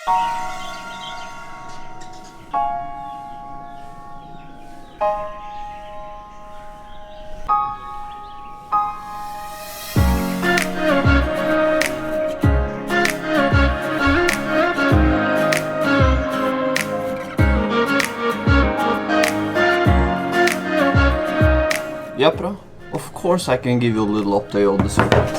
Yeah, bro. Of course I can give you a little update on the circuit.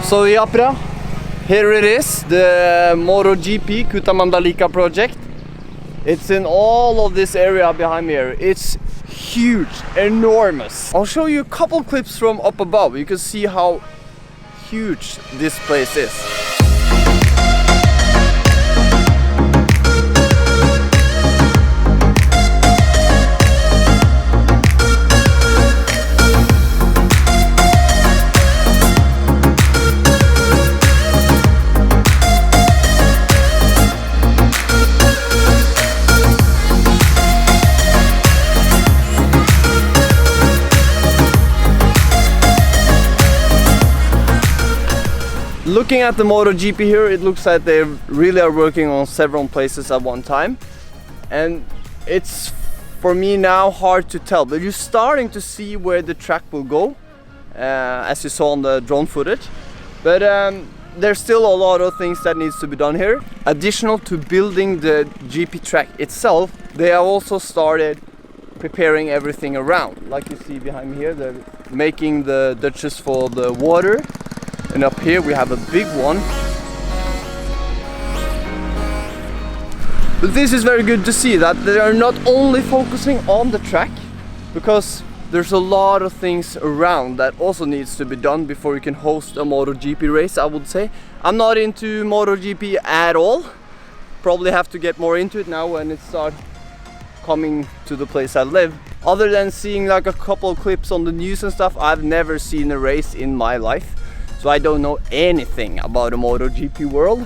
So yeah, bro. Here it is, the MotoGP KUTA Mandalika project. It's in all of this area behind me here. It's huge, enormous. I'll show you a couple clips from up above. You can see how huge this place is. Looking at the MotoGP here, it looks like they really are working on several places at one time, and it's for me now hard to tell, but you're starting to see where the track will go, as you saw on the drone footage. But there's still a lot of things that needs to be done here. Additional to building the GP track itself, they have also started preparing everything around. Like you see behind me here, they're making the ditches for the water. And up here we have a big one. But this is very good to see that they are not only focusing on the track, because there's a lot of things around that also needs to be done before you can host a MotoGP race, I would say. I'm not into MotoGP at all. Probably have to get more into it now when it starts coming to the place I live. Other than seeing like a couple of clips on the news and stuff, I've never seen a race in my life. So I don't know anything about the MotoGP world.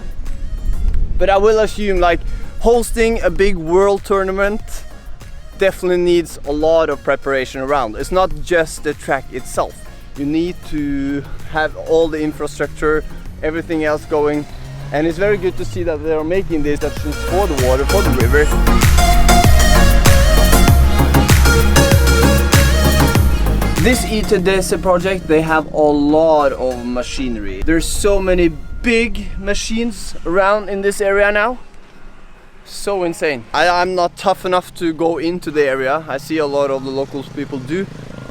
But I will assume like hosting a big world tournament definitely needs a lot of preparation around. It's not just the track itself. You need to have all the infrastructure, everything else going. And it's very good to see that they are making these sections for the water, for the river. This ETDC project, they have a lot of machinery. There's so many big machines around in this area now. So insane. I'm not tough enough to go into the area. I see a lot of the local people do.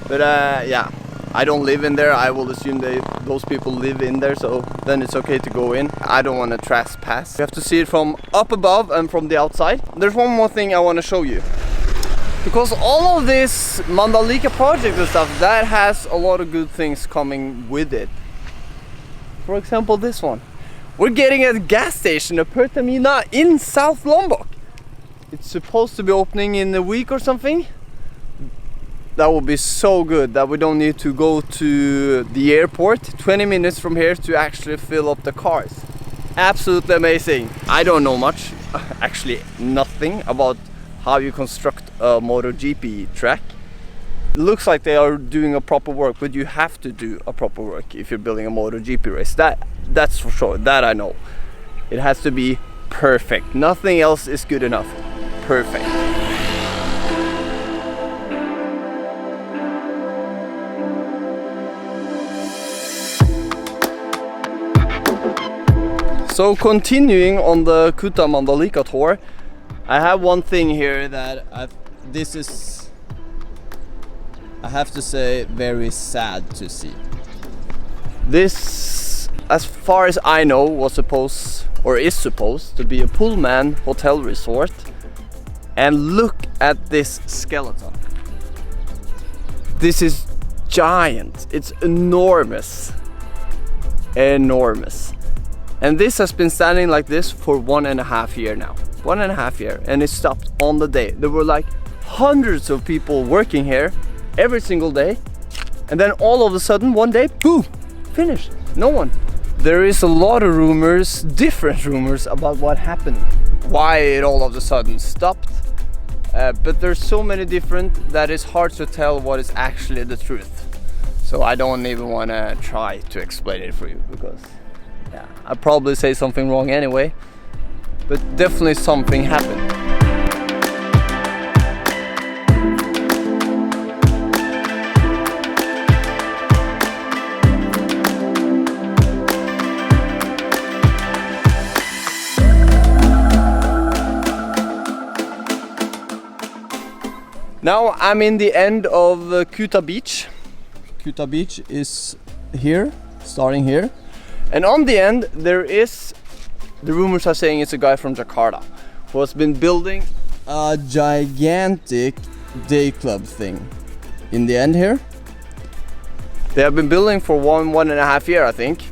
But yeah, I don't live in there. I will assume those people live in there, so then it's okay to go in. I don't want to trespass. You have to see it from up above and from the outside. There's one more thing I want to show you. Because all of this Mandalika project and stuff, that has a lot of good things coming with it. For example, this one. We're getting a gas station, a Pettersen in South Lombok. It's supposed to be opening in a week or something. That will be so good that we don't need to go to the airport 20 minutes from here to actually fill up the cars. Absolutely amazing. I don't know much, actually nothing about how you construct a MotoGP track. It looks like they are doing a proper work, but you have to do a proper work if you're building a MotoGP race. That's for sure, that I know. It has to be perfect. Nothing else is good enough. Perfect. So continuing on the KUTA Mandalika tour, I have one thing here that this is, I have to say, very sad to see. This, as far as I know, was supposed, or is supposed to be a Pullman hotel resort. And look at this skeleton. This is giant. It's enormous. Enormous. And this has been standing like this for 1.5 years now. 1.5 years, and it stopped on the day. There were like hundreds of people working here every single day, and then all of a sudden one day, boom, finished. No one. there is a lot of rumors, different rumors about what happened, why it all of a sudden stopped. But there's so many different that it's hard to tell what is actually the truth. So I don't even want to try to explain it for you, because yeah, I'll probably say something wrong anyway. But definitely something happened. Now I'm in the end of KUTA Beach. KUTA Beach is here, starting here. And on the end there is, the rumors are saying it's a guy from Jakarta who has been building a gigantic day club thing. In the end here. They have been building for one and a half year, I think.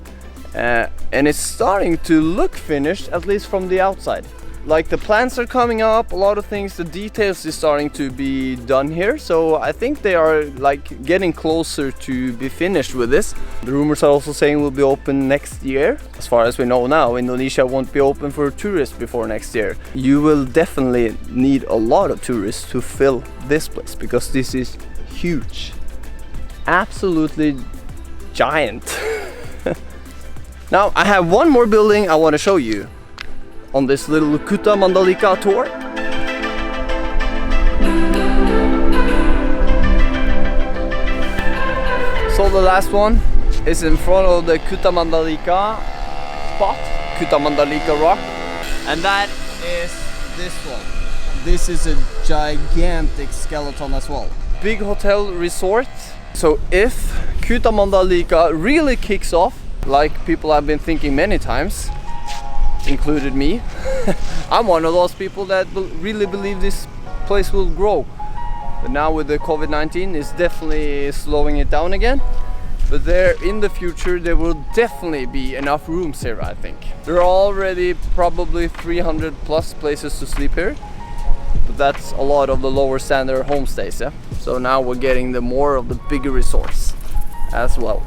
And it's starting to look finished, at least from the outside. Like the plants are coming up, a lot of things, the details is starting to be done here. So I think they are like getting closer to be finished with this. The rumors are also saying will be open next year. As far as we know now, Indonesia won't be open for tourists before next year. You will definitely need a lot of tourists to fill this place, because this is huge. Absolutely giant. Now I have one more building I want to show you on this little KUTA Mandalika tour. So the last one is in front of the KUTA Mandalika spot, KUTA Mandalika rock, and that is this one. This is a gigantic skeleton as well. Big hotel resort. So if KUTA Mandalika really kicks off, like people have been thinking many times, included me, I'm one of those people that really believe this place will grow. But now with the COVID-19, it's definitely slowing it down again. But there, in the future, there will definitely be enough rooms here, I think. There are already probably 300 plus places to sleep here. But that's a lot of the lower standard homestays, yeah? So now we're getting the more of the bigger resorts as well.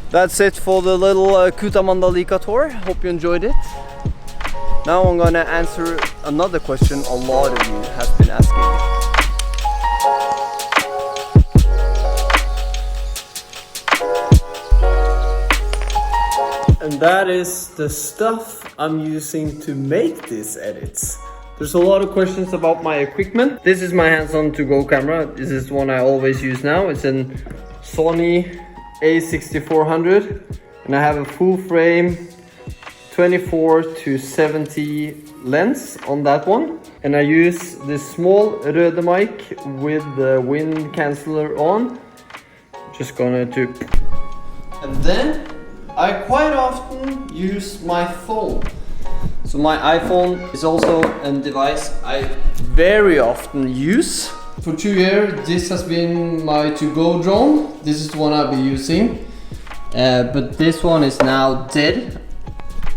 That's it for the little KUTA Mandalika tour. Hope you enjoyed it. Now I'm gonna answer another question a lot of you have been asking. And that is the stuff I'm using to make these edits. There's a lot of questions about my equipment. This is my hands-on to-go camera. This is one I always use now. It's a Sony A6400, and I have a full frame 24-70 lens on that one, and I use this small Rode mic with the wind canceller on. Just gonna do, and then I quite often use my phone. So my iPhone is also a device I very often use. For 2 years, this has been my to-go drone. This is the one I'll be using. But this one is now dead.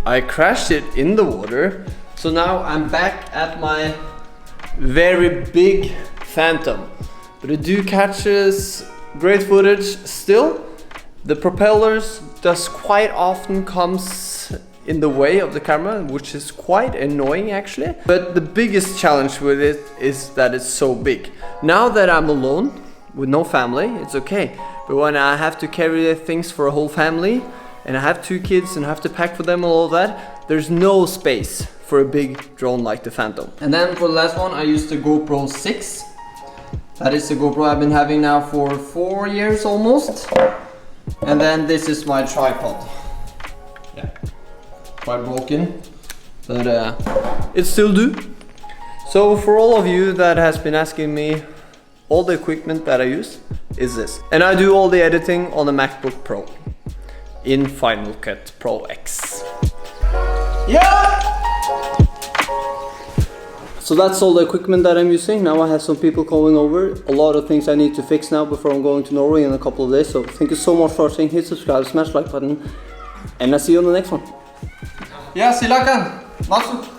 I crashed it in the water. So now I'm back at my very big Phantom. But it do catches great footage still. The propellers does quite often comes in the way of the camera, which is quite annoying actually. But the biggest challenge with it is that it's so big. Now that I'm alone with no family, it's okay. But when I have to carry things for a whole family, and I have 2 kids and I have to pack for them and all of that, there's no space for a big drone like the Phantom. And then for the last one, I used the GoPro 6. That is the GoPro I've been having now for 4 years almost. And then this is my tripod. Yeah. Quite broken, but it still do. So for all of you that has been asking me, all the equipment that I use is this, and I do all the editing on the MacBook Pro in Final Cut Pro X. Yeah. So that's all the equipment that I'm using. Now I have some people coming over. A lot of things I need to fix now before I'm going to Norway in a couple of days. So thank you so much for watching. Hit subscribe, smash like button, and I'll see you on the next one. Ya silakan masuk.